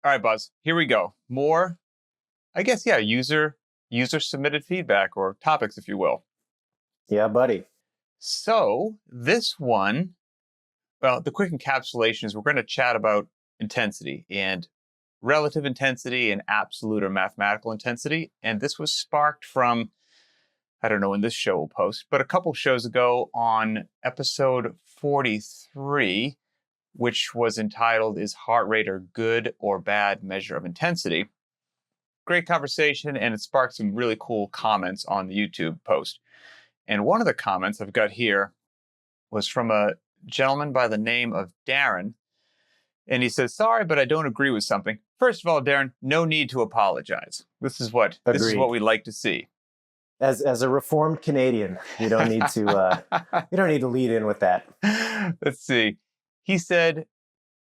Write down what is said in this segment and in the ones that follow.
All right, Buzz, here we go. More, I guess, yeah, user submitted feedback or topics, if you will. Yeah, buddy. So this one, well, the quick encapsulation is we're going to chat about intensity and relative intensity and absolute or mathematical intensity. And this was sparked from, I don't know when this show will post, but a couple shows ago on episode 43, which was entitled, Is Heart Rate a Good or Bad Measure of Intensity? Great conversation, and it sparked some really cool comments on the YouTube post. And one of the comments I've got here was from a gentleman by the name of Darren. And he says, sorry, but I don't agree with something. First of all, Darren, no need to apologize. This is what we like to see. As a reformed Canadian, you don't need to lead in with that. Let's see. He said,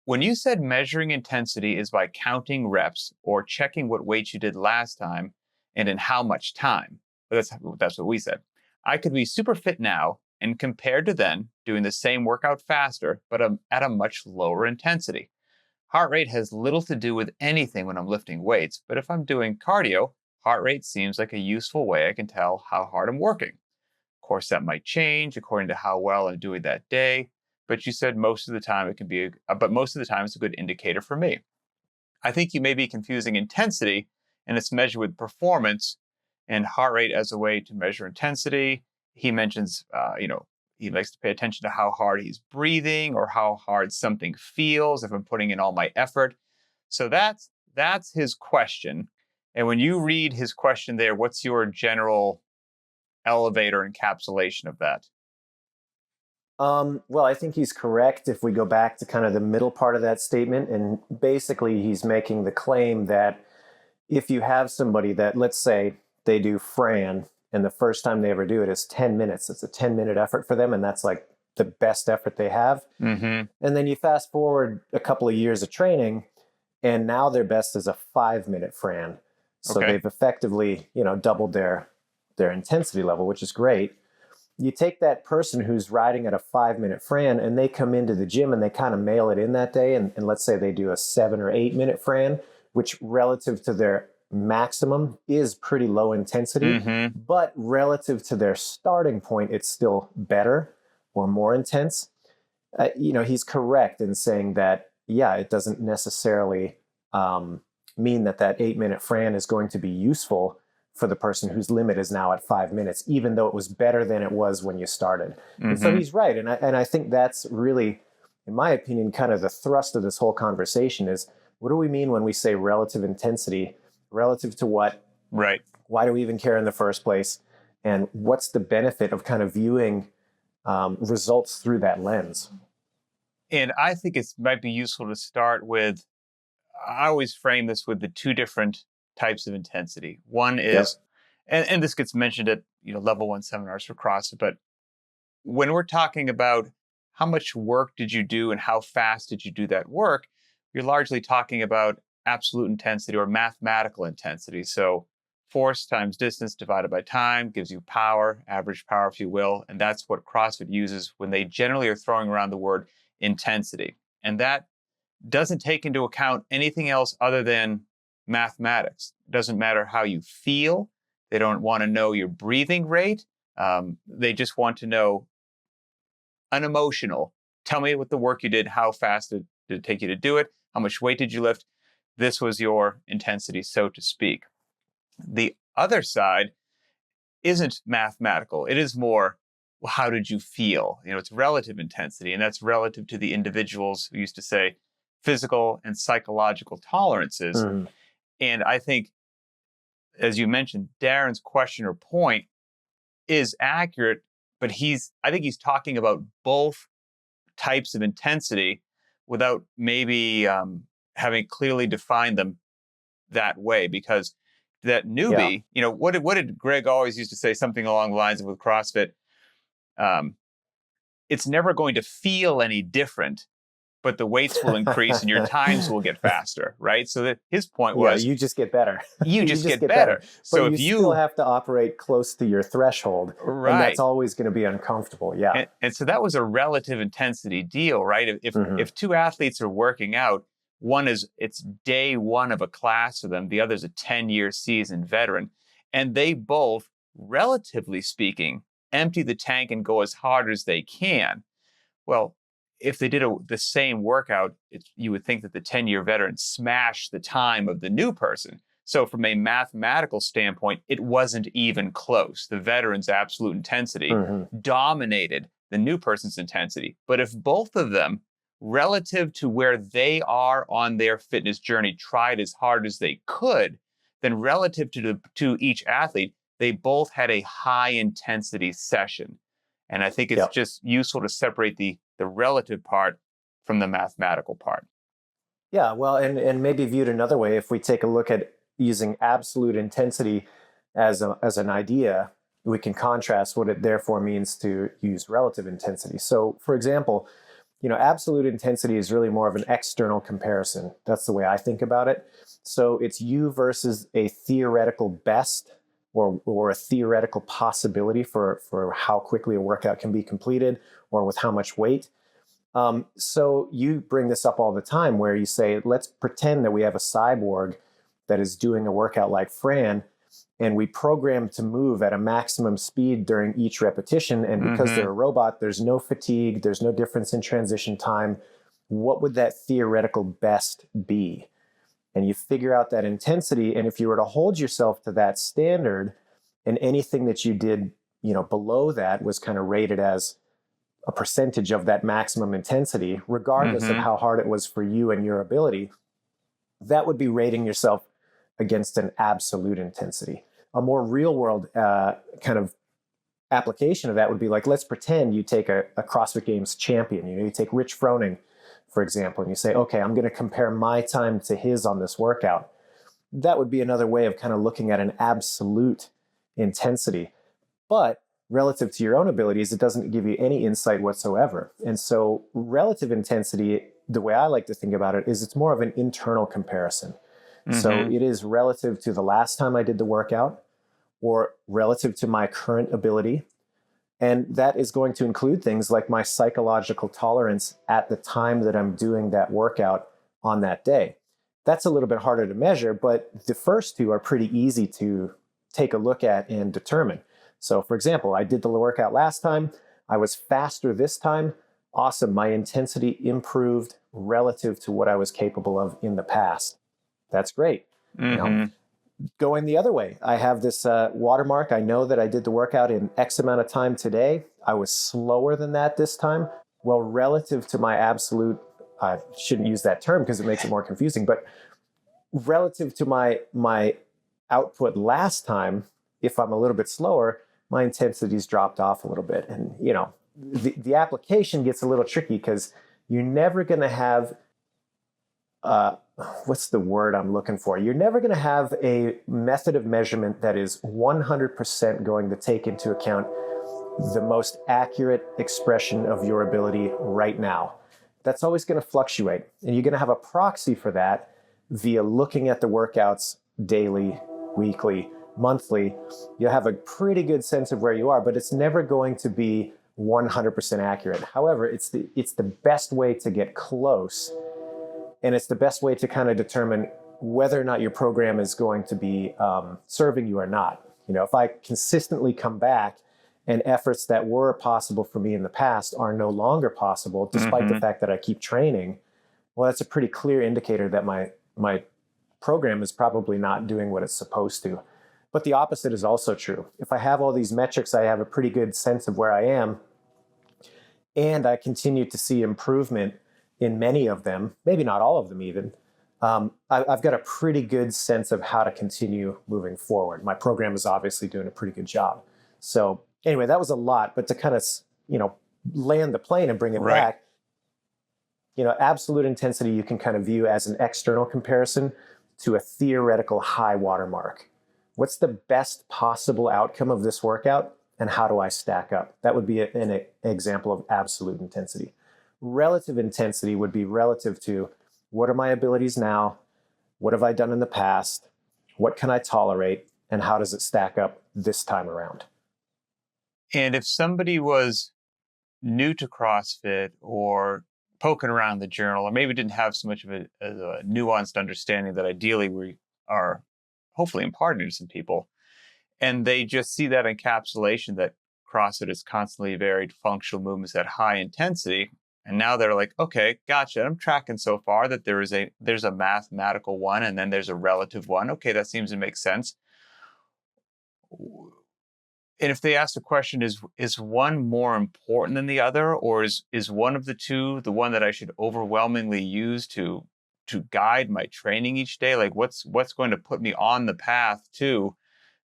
when you said measuring intensity is by counting reps or checking what weight you did last time and in how much time, that's what we said. I could be super fit now and compared to then doing the same workout faster, but at a much lower intensity. Heart rate has little to do with anything when I'm lifting weights, but if I'm doing cardio, heart rate seems like a useful way I can tell how hard I'm working. Of course, that might change according to how well I'm doing that day, but you said most of the time it's a good indicator for me. I think you may be confusing intensity, and it's measured with performance, and heart rate as a way to measure intensity. He mentions, he likes to pay attention to how hard he's breathing or how hard something feels if I'm putting in all my effort. So that's his question. And when you read his question there, what's your general elevator encapsulation of that? Well, I think he's correct if we go back to kind of the middle part of that statement. And basically, he's making the claim that if you have somebody that, let's say, they do Fran, and the first time they ever do it is 10 minutes. It's a 10-minute effort for them, and that's like the best effort they have. Mm-hmm. And then you fast forward a couple of years of training, and now their best is a 5-minute Fran. So they've effectively, doubled their intensity level, which is great. You take that person who's riding at a 5-minute Fran and they come into the gym and they kind of mail it in that day. And let's say they do a 7 or 8-minute Fran, which relative to their maximum is pretty low intensity, but relative to their starting point, it's still better or more intense. He's correct in saying that, yeah, it doesn't necessarily mean that 8-minute Fran is going to be useful for the person whose limit is now at 5 minutes, even though it was better than it was when you started. And so he's right. And I think that's really, in my opinion, kind of the thrust of this whole conversation is, what do we mean when we say relative intensity? Relative to what? Right. Why do we even care in the first place? And what's the benefit of kind of viewing results through that lens? And I think it might be useful to start with, I always frame this with the two different types of intensity. One is, and this gets mentioned at level 1 seminars for CrossFit, but when we're talking about how much work did you do and how fast did you do that work, you're largely talking about absolute intensity or mathematical intensity. So force times distance divided by time gives you power, average power, if you will. And that's what CrossFit uses when they generally are throwing around the word intensity. And that doesn't take into account anything else other than mathematics. It doesn't matter how you feel. They don't want to know your breathing rate. They just want to know unemotional. Tell me what the work you did, how fast did it take you to do it, how much weight did you lift? This was your intensity, so to speak. The other side isn't mathematical. It is more, well, how did you feel? It's relative intensity, and that's relative to the individuals who used to say physical and psychological tolerances. And I think, as you mentioned, Darren's question or point is accurate, but I think he's talking about both types of intensity without maybe having clearly defined them that way. Because that newbie, what did Greg always used to say? Something along the lines of with CrossFit, it's never going to feel any different, but the weights will increase and your times will get faster, right? So that his point was, you just get better. You just get better. So if you still have to operate close to your threshold, right, and that's always going to be uncomfortable. And so that was a relative intensity deal, right? If two athletes are working out, One is it's day one of a class for them. The other is a 10-year seasoned veteran. And they both, relatively speaking, empty the tank and go as hard as they can. Well, if they did the same workout, you would think that the 10-year veteran smashed the time of the new person. So from a mathematical standpoint, it wasn't even close. The veteran's absolute intensity dominated the new person's intensity. But if both of them, relative to where they are on their fitness journey, tried as hard as they could, then relative to each athlete, they both had a high intensity session. And I think it's just useful to separate the relative part from the mathematical part. Yeah, well, and maybe viewed another way, if we take a look at using absolute intensity as an idea, we can contrast what it therefore means to use relative intensity. So, for example, absolute intensity is really more of an external comparison. That's the way I think about it. So it's you versus a theoretical best or a theoretical possibility for how quickly a workout can be completed or with how much weight. So you bring this up all the time where you say, let's pretend that we have a cyborg that is doing a workout like Fran, and we program to move at a maximum speed during each repetition. And because they're a robot, there's no fatigue, there's no difference in transition time. What would that theoretical best be? And you figure out that intensity. And if you were to hold yourself to that standard, and anything that you did, below that was kind of rated as a percentage of that maximum intensity, regardless of how hard it was for you and your ability, that would be rating yourself against an absolute intensity. A more real world kind of application of that would be like, let's pretend you take a CrossFit Games champion. You take Rich Froning, for example, and you say, okay, I'm going to compare my time to his on this workout. That would be another way of kind of looking at an absolute intensity. But relative to your own abilities, it doesn't give you any insight whatsoever. And so relative intensity, the way I like to think about it, is it's more of an internal comparison. So it is relative to the last time I did the workout or relative to my current ability. And that is going to include things like my psychological tolerance at the time that I'm doing that workout on that day. That's a little bit harder to measure, but the first two are pretty easy to take a look at and determine. So for example, I did the workout last time. I was faster this time. Awesome. My intensity improved relative to what I was capable of in the past. That's great. Going the other way, I have this watermark. I know that I did the workout in X amount of time today. I was slower than that this time. Well, relative to my absolute, I shouldn't use that term because it makes it more confusing, but relative to my output last time, if I'm a little bit slower, my intensity's dropped off a little bit. And, the application gets a little tricky because you're never going to have what's the word I'm looking for? You're never going to have a method of measurement that is 100% going to take into account the most accurate expression of your ability right now. That's always going to fluctuate. And you're going to have a proxy for that via looking at the workouts daily, weekly, monthly. You'll have a pretty good sense of where you are, but it's never going to be 100% accurate. However, it's the best way to get close. And it's the best way to kind of determine whether or not your program is going to be serving you or not. If I consistently come back and efforts that were possible for me in the past are no longer possible, despite the fact that I keep training, well, that's a pretty clear indicator that my program is probably not doing what it's supposed to. But the opposite is also true. If I have all these metrics, I have a pretty good sense of where I am, and I continue to see improvement in many of them, maybe not all of them even, I've got a pretty good sense of how to continue moving forward. My program is obviously doing a pretty good job. So anyway, that was a lot, but to kind of, land the plane and bring it back, absolute intensity you can kind of view as an external comparison to a theoretical high watermark. What's the best possible outcome of this workout, and how do I stack up? That would be an example of absolute intensity. Relative intensity would be relative to what are my abilities now, what have I done in the past, what can I tolerate, and how does it stack up this time around? And if somebody was new to CrossFit or poking around the journal, or maybe didn't have so much of a nuanced understanding that ideally we are hopefully imparting to some people. And they just see that encapsulation that CrossFit is constantly varied functional movements at high intensity. And now they're like, okay, gotcha. I'm tracking so far that there's a mathematical one and then there's a relative one. Okay, that seems to make sense. And if they ask the question, is one more important than the other, or is one of the two the one that I should overwhelmingly use to guide my training each day? Like what's going to put me on the path to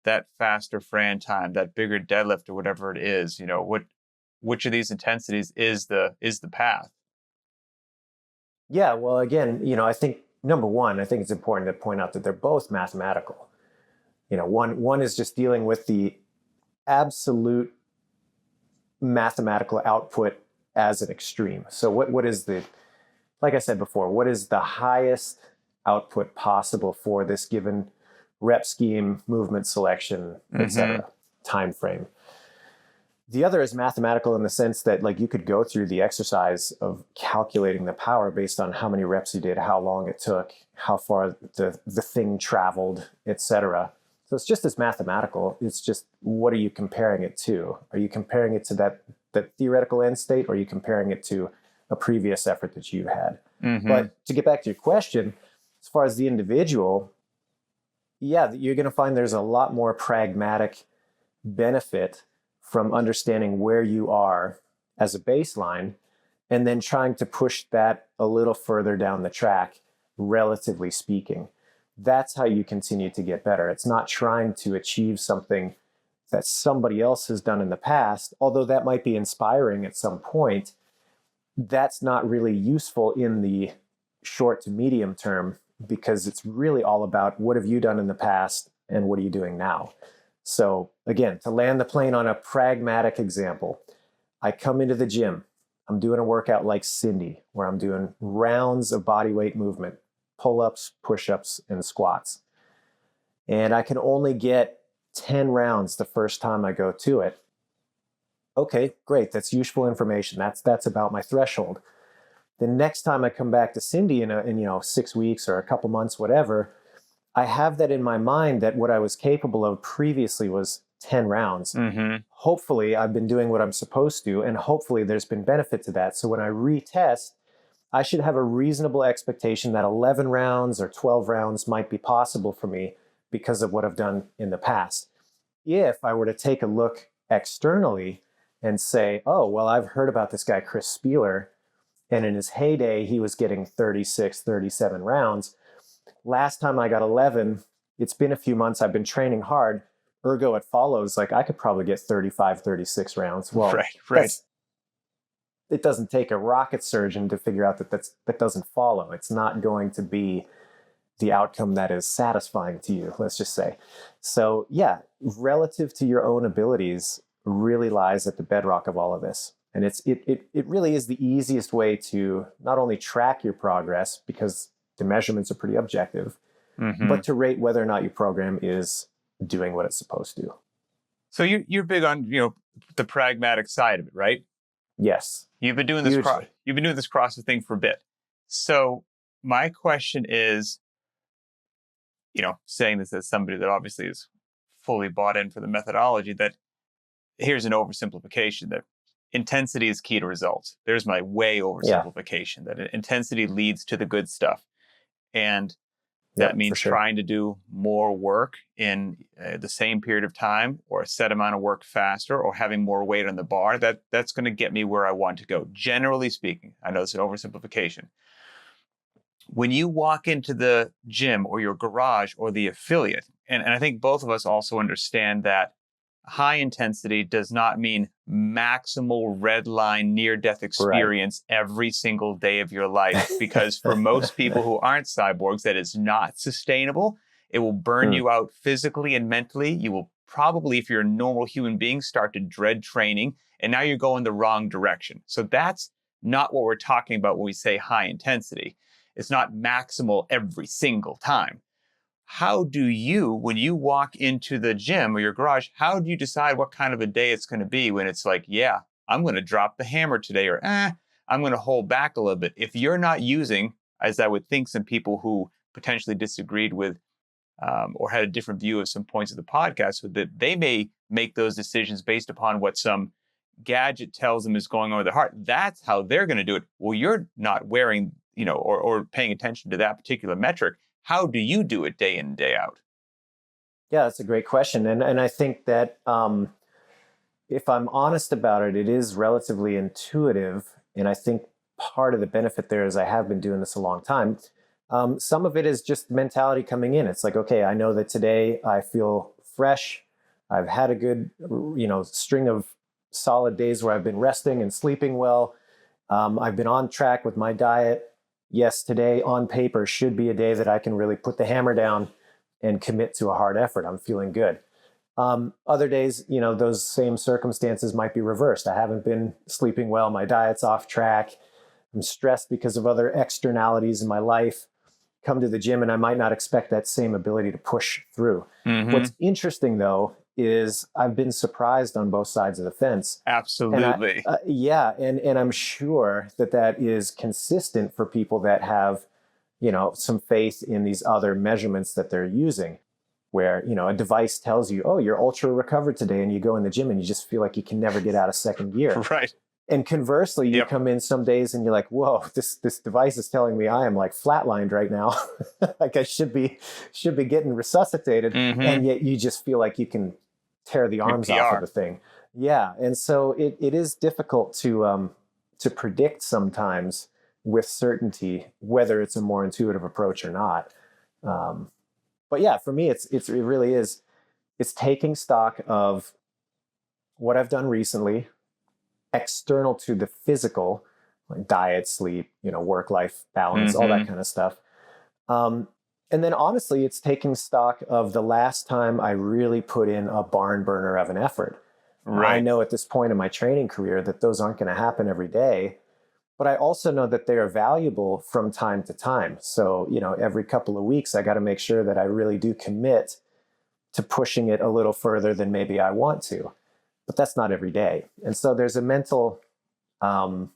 that faster Fran time, that bigger deadlift, or whatever it is? You know, which of these intensities is the path? Yeah, well, again, I think number one, I think it's important to point out that they're both mathematical. One is just dealing with the absolute mathematical output as an extreme. So what is like I said before, what is the highest output possible for this given rep scheme, movement selection, etc., time frame? The other is mathematical in the sense that like you could go through the exercise of calculating the power based on how many reps you did, how long it took, how far the thing traveled, etc. So it's just as mathematical. It's just, what are you comparing it to? Are you comparing it to that theoretical end state, or are you comparing it to a previous effort that you had? But to get back to your question, as far as the individual, yeah, you're going to find there's a lot more pragmatic benefit from understanding where you are as a baseline and then trying to push that a little further down the track, relatively speaking. That's how you continue to get better. It's not trying to achieve something that somebody else has done in the past, although that might be inspiring at some point. That's not really useful in the short to medium term, because it's really all about what have you done in the past and what are you doing now? So again, to land the plane on a pragmatic example, I come into the gym, I'm doing a workout like Cindy, where I'm doing rounds of body weight movement, pull-ups, push-ups, and squats. And I can only get 10 rounds the first time I go to it. Okay, great. That's useful information. That's about my threshold. The next time I come back to Cindy in 6 weeks or a couple months, whatever, I have that in my mind that what I was capable of previously was 10 rounds. Hopefully I've been doing what I'm supposed to, and hopefully there's been benefit to that. So when I retest, I should have a reasonable expectation that 11 rounds or 12 rounds might be possible for me because of what I've done in the past. If I were to take a look externally and say, oh, well, I've heard about this guy, Chris Spieler, and in his heyday, he was getting 36, 37 rounds. Last time I got 11, it's been a few months, I've been training hard, ergo it follows, like I could probably get 35, 36 rounds. Well, right. It doesn't take a rocket surgeon to figure out that doesn't follow. It's not going to be the outcome that is satisfying to you, let's just say. So yeah, relative to your own abilities really lies at the bedrock of all of this. And it really is the easiest way to not only track your progress, because the measurements are pretty objective, but to rate whether or not your program is doing what it's supposed to. So you're big on the pragmatic side of it, right? Yes. You've been doing this CrossFit thing for a bit. So my question is, saying this as somebody that obviously is fully bought in for the methodology, that here's an oversimplification, that intensity is key to results. There's my way oversimplification, that intensity leads to the good stuff. And that means trying to do more work in the same period of time, or a set amount of work faster, or having more weight on the bar. That's going to get me where I want to go. Generally speaking, I know it's an oversimplification. When you walk into the gym or your garage or the affiliate, and I think both of us also understand that high intensity does not mean maximal red line near-death experience every single day of your life, because for most people who aren't cyborgs, that is not sustainable. It will burn you out physically and mentally. You will probably, if you're a normal human being, start to dread training, and now you're going the wrong direction. So that's not what we're talking about when we say high intensity. It's not maximal every single time. How do you, when you walk into the gym or your garage, how do you decide what kind of a day it's going to be when it's like, yeah, I'm going to drop the hammer today, or I'm I'm going to hold back a little bit. If you're not using, as I would think some people who potentially disagreed with or had a different view of some points of the podcast, that they may make those decisions based upon what some gadget tells them is going on with their heart. That's how they're going to do it. Well, you're not wearing, or paying attention to that particular metric. How do you do it day in and day out? Yeah, that's a great question. And I think that if I'm honest about it, it is relatively intuitive. And I think part of the benefit there is I have been doing this a long time. Some of it is just mentality coming in. It's like, okay, I know that today I feel fresh. I've had a good, string of solid days where I've been resting and sleeping well. I've been on track with my diet. Yes, today on paper should be a day that I can really put the hammer down and commit to a hard effort. I'm feeling good. Other days, those same circumstances might be reversed. I haven't been sleeping well. My diet's off track. I'm stressed because of other externalities in my life. Come to the gym and I might not expect that same ability to push through. Mm-hmm. What's interesting though, is I've been surprised on both sides of the fence. Absolutely. And I'm sure that is consistent for people that have, some faith in these other measurements that they're using, where, a device tells you, oh, you're ultra recovered today, and you go in the gym and you just feel like you can never get out of second gear. Right. And conversely, you come in some days and you're like, whoa, this device is telling me I am like flatlined right now. Like I should be getting resuscitated. Mm-hmm. And yet you just feel like you can tear the arms off of the thing. Yeah. And so it is difficult to predict sometimes with certainty whether it's a more intuitive approach or not. But yeah, for me, it really is. It's taking stock of what I've done recently, external to the physical, like diet, sleep, work-life balance, all that kind of stuff. And then honestly, it's taking stock of the last time I really put in a barn burner of an effort. Right. I know at this point in my training career that those aren't going to happen every day, but I also know that they are valuable from time to time. So, every couple of weeks, I got to make sure that I really do commit to pushing it a little further than maybe I want to. But that's not every day. And so there's a mental, honesty,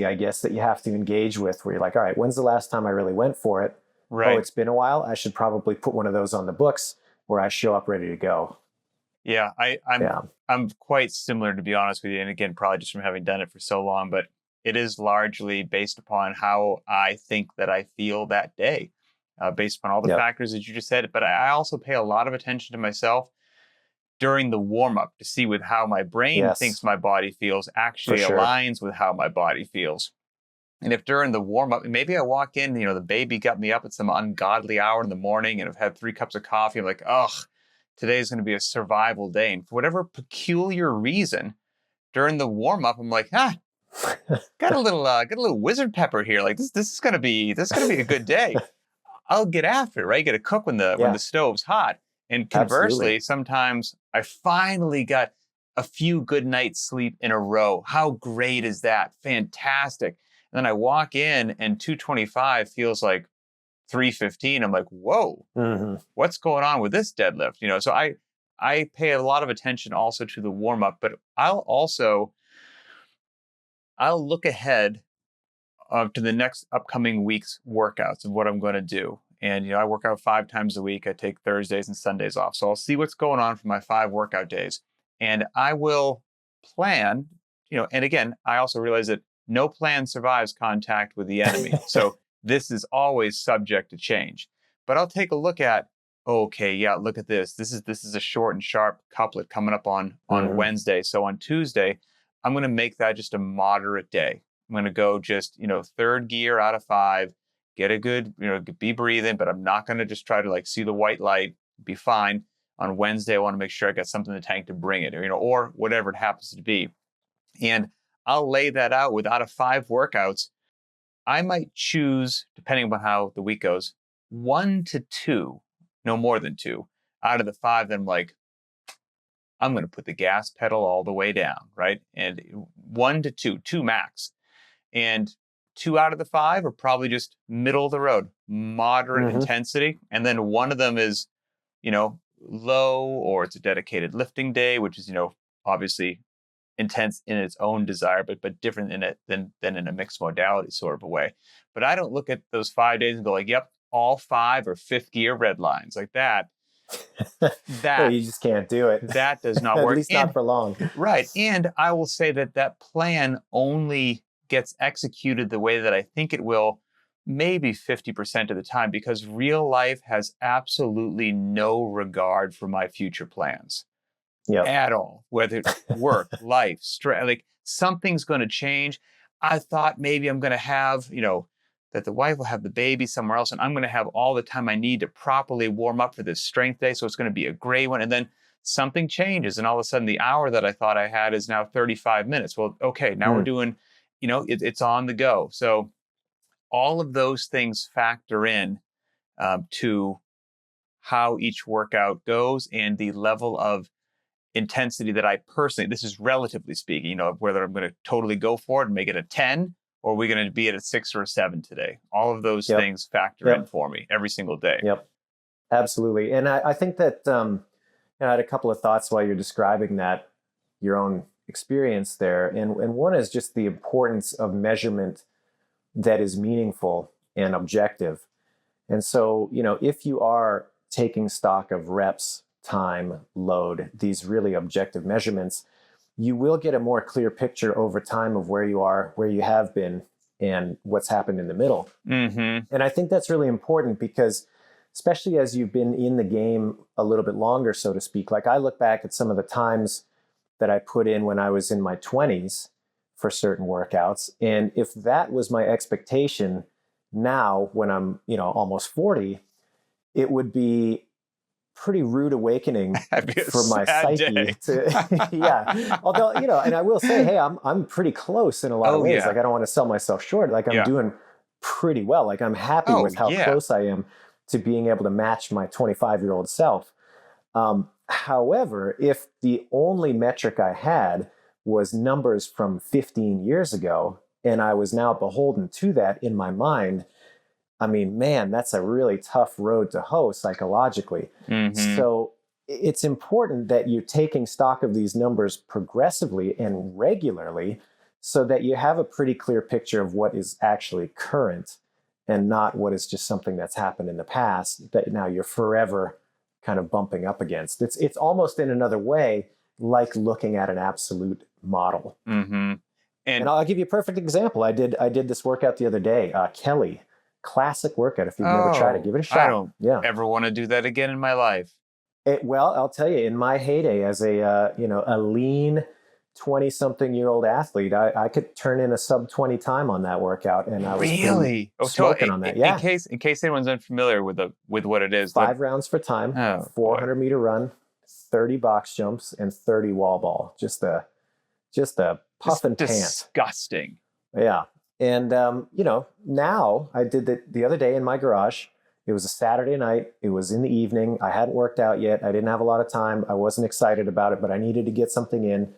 I guess, that you have to engage with, where you're like, all right, when's the last time I really went for it? Right. Oh, it's been a while. I should probably put one of those on the books where I show up ready to go. Yeah, I'm quite similar, to be honest with you. And again, probably just from having done it for so long, but it is largely based upon how I think that I feel that day, based upon all the factors that you just said. But I also pay a lot of attention to myself during the warm-up to see with how my brain thinks my body feels actually aligns with how my body feels. And if during the warm-up, maybe I walk in, the baby got me up at some ungodly hour in the morning and I've had 3 cups of coffee. I'm like, ugh, today's going to be a survival day. And for whatever peculiar reason, during the warm-up, I'm like, got a little wizard pepper here. Like this is going to be a good day. I'll get after it, right? Get a cook when the stove's hot. And conversely, sometimes I finally got a few good nights sleep in a row. How great is that? Fantastic. And then I walk in and 225 feels like 315. I'm like, whoa, what's going on with this deadlift? So I pay a lot of attention also to the warm up, but I'll look ahead to the next upcoming week's workouts of what I'm going to do. And, I work out 5 times a week. I take Thursdays and Sundays off. So I'll see what's going on for my 5 workout days. And I will plan, and again, I also realize that no plan survives contact with the enemy. So this is always subject to change. But I'll take a look at, look at this. This is a short and sharp couplet coming up on Wednesday. So on Tuesday, I'm going to make that just a moderate day. I'm going to go just, 3rd gear out of 5. Get a good, be breathing, but I'm not going to just try to see the white light, be fine. On Wednesday, I want to make sure I got something in the tank to bring it, or whatever it happens to be. And I'll lay that out with out of 5 workouts. I might choose, depending on how the week goes, 1 to 2, no more than 2 out of the 5 that I'm like, I'm going to put the gas pedal all the way down, right? And 1 to 2 max. And 2 out of the 5 are probably just middle of the road, moderate intensity. And then one of them is, low, or it's a dedicated lifting day, which is, obviously intense in its own desire, but different in it than in a mixed modality sort of a way. But I don't look at those 5 days and go like, yep, all 5 are fifth gear red lines like that. Yeah, you just can't do it. That does not At work. least not for long. Right. And I will say that plan only gets executed the way that I think it will maybe 50% of the time, because real life has absolutely no regard for my future plans at all, whether it's work, life, stress, like something's going to change. I thought maybe I'm going to have, that the wife will have the baby somewhere else and I'm going to have all the time I need to properly warm up for this strength day. So it's going to be a great one. And then something changes. And all of a sudden the hour that I thought I had is now 35 minutes. Well, okay, now we're doing, it's on the go. So all of those things factor in to how each workout goes and the level of intensity that I personally, this is relatively speaking, whether I'm going to totally go for it and make it a 10, or are we going to be at a 6 or a 7 today? All of those things factor in for me every single day. Yep, absolutely. And I think that I had a couple of thoughts while you're describing that, your own experience there. And one is just the importance of measurement that is meaningful and objective. And so, if you are taking stock of reps, time, load, these really objective measurements, you will get a more clear picture over time of where you are, where you have been, and what's happened in the middle. And I think that's really important because, especially as you've been in the game a little bit longer, so to speak, like I look back at some of the times that I put in when I was in my 20s for certain workouts. And if that was my expectation now when I'm, almost 40, it would be pretty rude awakening for my psyche to, although, and I will say, hey, I'm pretty close in a lot of ways. Like I don't want to sell myself short. Like I'm doing pretty well. Like I'm happy with how close I am to being able to match my 25-year-old self. However, if the only metric I had was numbers from 15 years ago, and I was now beholden to that in my mind, I mean, man, that's a really tough road to hoe psychologically. So it's important that you're taking stock of these numbers progressively and regularly so that you have a pretty clear picture of what is actually current and not what is just something that's happened in the past that now you're forever kind of bumping up against. It's almost in another way like looking at an absolute model. And I'll give you a perfect example. I did this workout the other day. Kelly, classic workout. If you've never tried it, give it a shot. I don't ever want to do that again in my life. Well, I'll tell you, in my heyday as a lean 20-something-year-old athlete, I could turn in a sub 20 time on that workout, and I was really smoking on that. Yeah. In case anyone's unfamiliar with what it is, 5 rounds for time, 400-meter run, 30 box jumps, and 30 wall ball. Just a puff and pant. Disgusting. Yeah. And, now I did it the other day in my garage. It was a Saturday night. It was in the evening. I hadn't worked out yet. I didn't have a lot of time. I wasn't excited about it, but I needed to get something in.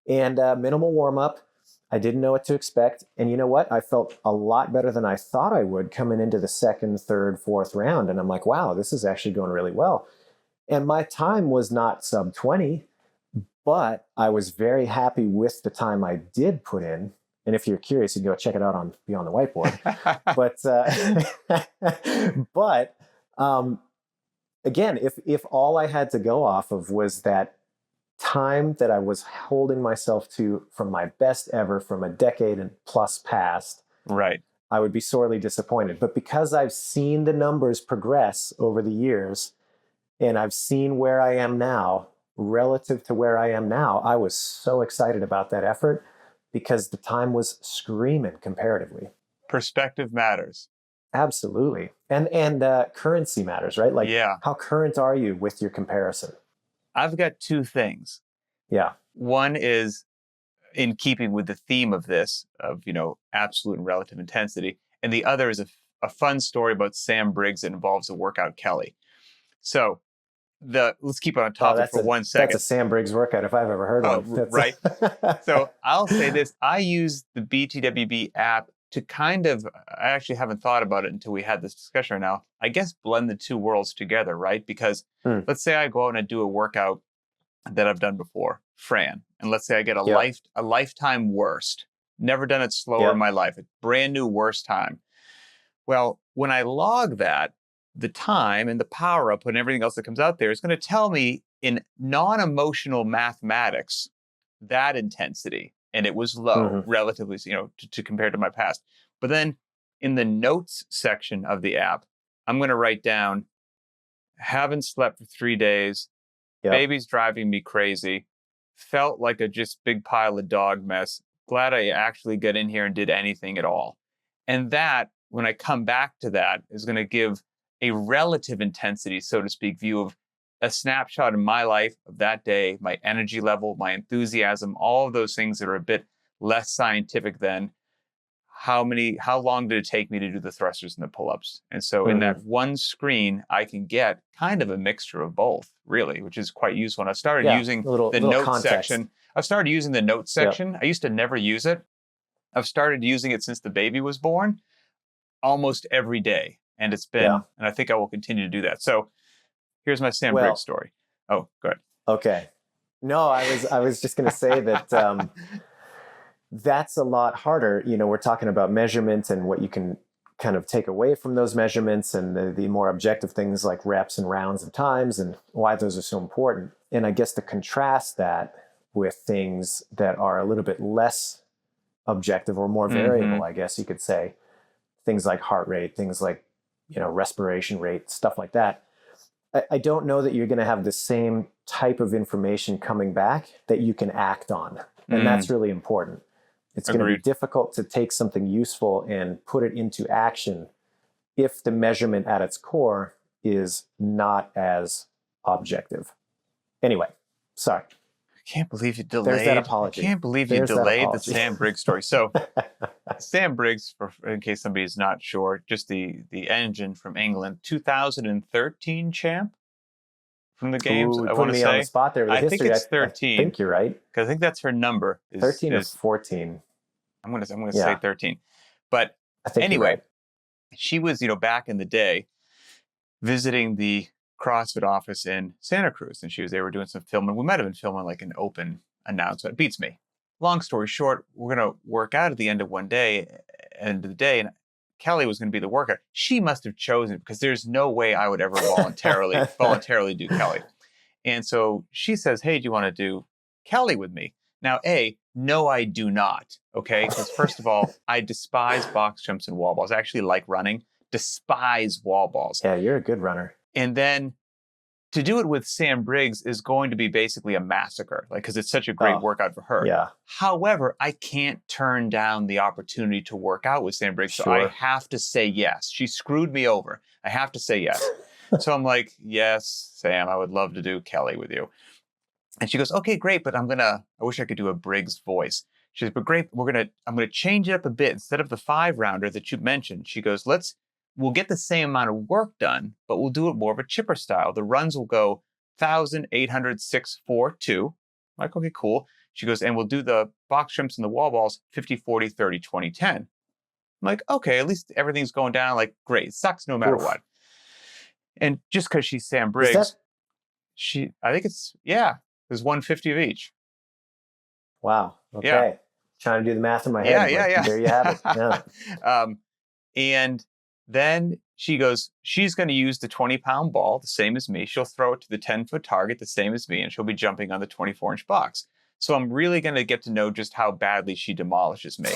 And minimal warm up. I didn't know what to expect. And you know what? I felt a lot better than I thought I would coming into the second, third, fourth round. And I'm like, wow, this is actually going really well. And my time was not sub 20, but I was very happy with the time I did put in. And if you're curious, you can go check it out on Beyond the Whiteboard. But again, if all I had to go off of was that time that I was holding myself to from my best ever from a decade and plus past, right, I would be sorely disappointed. But because I've seen the numbers progress over the years and I've seen where I am now relative to where I am now, I was so excited about that effort because the time was screaming comparatively. Perspective matters. Absolutely. And currency matters, right? Like how current are you with your comparison? I've got 2 things. Yeah. One is in keeping with the theme of this, of, absolute and relative intensity. And the other is a fun story about Sam Briggs that involves a workout Kelly. So let's keep on topic for 1 second. That's a Sam Briggs workout if I've ever heard one. Right. So I'll say this. I use the btwb app to I actually haven't thought about it until we had this discussion right now, I guess blend the 2 worlds together, right? Because let's say I go out and I do a workout that I've done before, Fran, and let's say I get Yep. a lifetime worst. Never done it slower in my life. A brand new worst time. Well, when I log that, the time and the power output and everything else that comes out there is going to tell me in non-emotional mathematics that intensity, and it was low, relatively, to compare to my past. But then in the notes section of the app, I'm going to write down, haven't slept for 3 days, baby's driving me crazy, felt like a just big pile of dog mess, glad I actually got in here and did anything at all. And that, when I come back to that, is going to give a relative intensity, so to speak, view of a snapshot in my life of that day, my energy level, my enthusiasm, all of those things that are a bit less scientific than how long did it take me to do the thrusters and the pull-ups. And so in that one screen, I can get kind of a mixture of both, really, which is quite useful. And I started using the notes section. I've started using the notes section. I used to never use it. I've started using it since the baby was born, almost every day. And it's been, and I think I will continue to do that. So here's my Sam Briggs story. Oh, go ahead. Okay. No, I was just going to say that that's a lot harder. We're talking about measurements and what you can kind of take away from those measurements and the more objective things like reps and rounds and times and why those are so important. And I guess to contrast that with things that are a little bit less objective or more variable, I guess you could say, things like heart rate, things like, respiration rate, stuff like that. I don't know that you're going to have the same type of information coming back that you can act on. And that's really important. It's going to be difficult to take something useful and put it into action if the measurement at its core is not as objective. Anyway, sorry. I can't believe you delayed. There's that apology. I can't believe you delayed the Sam Briggs story. So Sam Briggs, in case somebody's not sure, just the engine from England, 2013 champ from the games. I want to say on the spot there with the history. Think it's 13. I think you're right. Because I think that's her number. 13 or 14. I'm going to say 13. But anyway, she was, back in the day visiting the CrossFit office in Santa Cruz, and they were doing some filming. We might have been filming like an open announcement. It beats me. Long story short, we're going to work out at the end of the day, and Kelly was going to be the workout. She must have chosen, because there's no way I would ever voluntarily do Kelly. And so she says, hey, do you want to do Kelly with me? Now, no, I do not. Okay. Because first of all, I despise box jumps and wall balls. I actually like running, despise wall balls. Yeah, you're a good runner. And then to do it with Sam Briggs is going to be basically a massacre, because it's such a great workout for her. Yeah. However, I can't turn down the opportunity to work out with Sam Briggs. So I have to say yes. She screwed me over. I have to say yes. So I'm like, yes, Sam, I would love to do Kelly with you. And she goes, okay, great, but I wish I could do a Briggs voice. She says, but great, I'm going to change it up a bit. Instead of the 5-rounder that you mentioned, she goes, we'll get the same amount of work done, but we'll do it more of a chipper style. The runs will go 1,000, 800, 6, 4, 2. I'm like, okay, cool. She goes, and we'll do the box jumps and the wall balls 50, 40, 30, 20, 10. I'm like, okay, at least everything's going down. Like, great. It sucks no matter what. And just because she's Sam Briggs, I think there's 150 of each. Wow. Okay. Yeah. Trying to do the math in my head. Yeah. There you have it. Yeah. And then she goes, she's going to use the 20-pound ball, the same as me. She'll throw it to the 10-foot target, the same as me, and she'll be jumping on the 24-inch box. So I'm really going to get to know just how badly she demolishes me.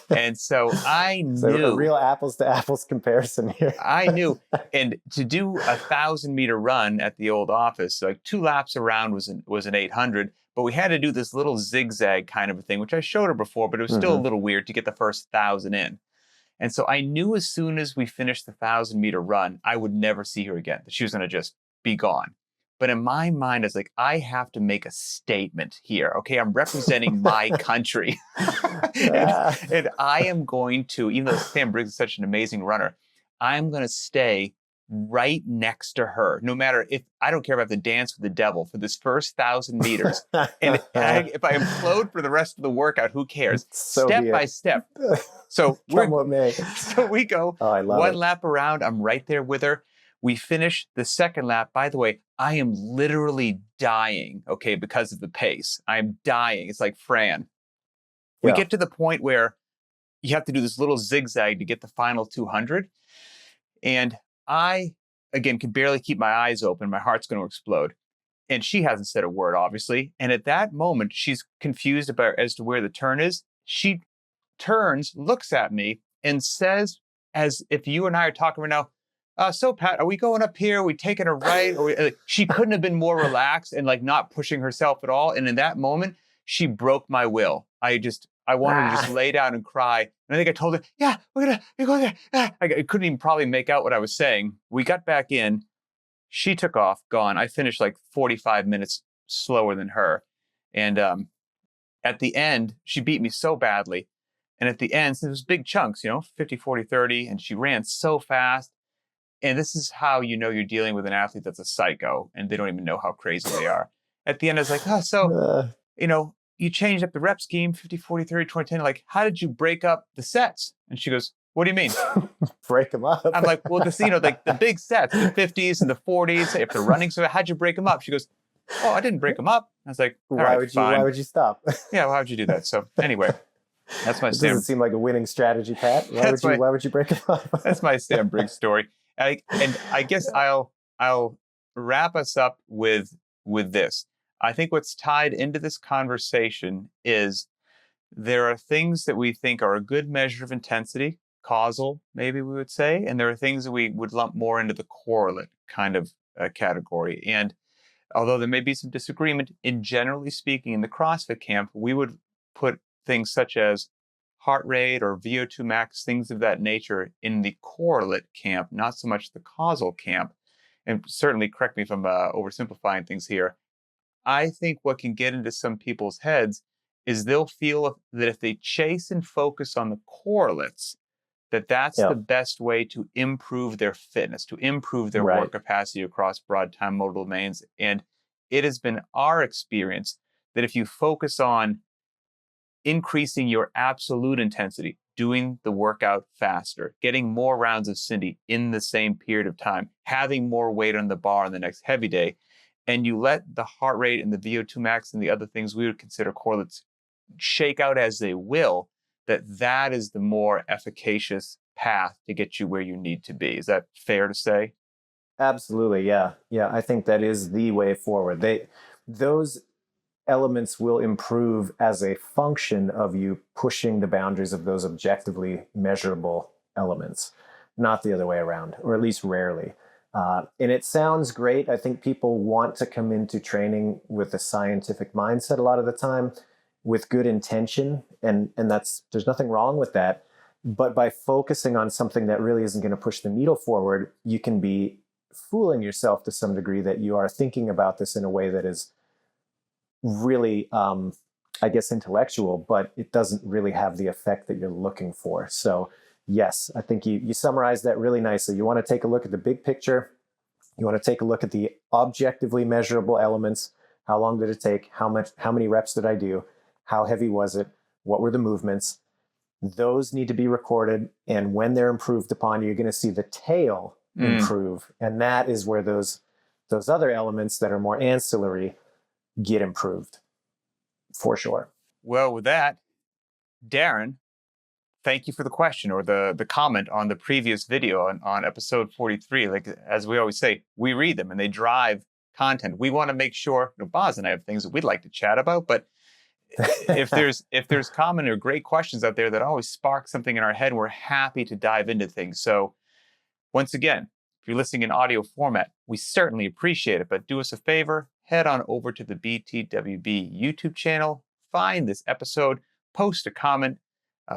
And so I knew. So a real apples to apples comparison here. I knew. And to do a 1,000-meter run at the old office, like 2 laps around was an 800, but we had to do this little zigzag kind of a thing, which I showed her before, but it was still a little weird to get the first 1,000 in. And so I knew as soon as we finished the 1,000-meter run, I would never see her again, that she was going to just be gone. But in my mind, I was like, I have to make a statement here. Okay, I'm representing my country. and I am going to, even though Sam Briggs is such an amazing runner, I'm going to stay right next to her. No matter I don't care if I have to dance with the devil for this first 1,000 meters. And if I implode for the rest of the workout, who cares? Step by step. So we go one lap around. I'm right there with her. We finish the second lap. By the way, I am literally dying, okay, because of the pace. I'm dying. It's like Fran. We get to the point where you have to do this little zigzag to get the final 200. And I, again, can barely keep my eyes open. My heart's going to explode. And she hasn't said a word, obviously. And at that moment, she's confused about as to where the turn is. She turns, looks at me, and says, as if you and I are talking right now, so Pat, are we going up here? Are we taking a right? She couldn't have been more relaxed and like not pushing herself at all. And in that moment, she broke my will. I wanted to just lay down and cry. And I think I told her, yeah, we're going there. I couldn't even probably make out what I was saying. We got back in. She took off, gone. I finished like 45 minutes slower than her. And at the end, she beat me so badly. And at the end, it was big chunks, 50, 40, 30. And she ran so fast. And this is how you know you're dealing with an athlete that's a psycho and they don't even know how crazy they are. At the end, I was like, you changed up the rep scheme, 50, 40, 30, 20, 10. Like, how did you break up the sets? And she goes, what do you mean? Break them up. I'm like, well, like the big sets, the 50s and the 40s, if they're running, so how'd you break them up? She goes, oh, I didn't break them up. I was like, why would you stop? Yeah, why would you do that? So ananyway, that's my Sam. Doesn't seem like a winning strategy, Pat. Why would you break them up? That's my Sam Briggs story. And I guess I'll wrap us up with this. I think what's tied into this conversation is there are things that we think are a good measure of intensity, causal, maybe we would say, and there are things that we would lump more into the correlate kind of category. And although there may be some disagreement, in generally speaking, in the CrossFit camp, we would put things such as heart rate or VO2 max, things of that nature in the correlate camp, not so much the causal camp. And certainly, correct me if I'm oversimplifying things here. I think what can get into some people's heads is they'll feel that if they chase and focus on the correlates, that's the best way to improve their fitness, to improve their work capacity across broad time modal domains. And it has been our experience that if you focus on increasing your absolute intensity, doing the workout faster, getting more rounds of Cindy in the same period of time, having more weight on the bar on the next heavy day, and you let the heart rate and the VO2 max and the other things we would consider correlates shake out as they will, that is the more efficacious path to get you where you need to be. Is that fair to say? Absolutely, yeah. Yeah, I think that is the way forward. Those elements will improve as a function of you pushing the boundaries of those objectively measurable elements, not the other way around, or at least rarely. And it sounds great. I think people want to come into training with a scientific mindset a lot of the time, with good intention, and there's nothing wrong with that. But by focusing on something that really isn't going to push the needle forward, you can be fooling yourself to some degree that you are thinking about this in a way that is really, I guess, intellectual, but it doesn't really have the effect that you're looking for. So yes, I think you summarized that really nicely. You want to take a look at the big picture. You want to take a look at the objectively measurable elements. How long did it take? How many reps did I do? How heavy was it? What were the movements? Those need to be recorded. And when they're improved upon, you're going to see the tail improve. And that is where those other elements that are more ancillary get improved, for sure. Well, with that, Darren, thank you for the question or the comment on the previous video on episode 43. Like, as we always say, we read them and they drive content. We want to make sure, Boz and I have things that we'd like to chat about, but if there's common or great questions out there that always spark something in our head, we're happy to dive into things. So once again, if you're listening in audio format, we certainly appreciate it, but do us a favor, head on over to the btwb YouTube channel, find this episode, post a comment.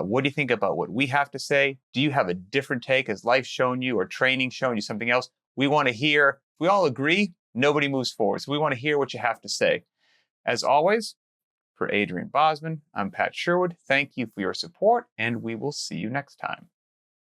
What do you think about what we have to say? Do you have a different take? Has life shown you or training shown you something else? We want to hear. If we all agree, nobody moves forward. So we want to hear what you have to say. As always, for Adrian Bosman, I'm Pat Sherwood. Thank you for your support, and we will see you next time.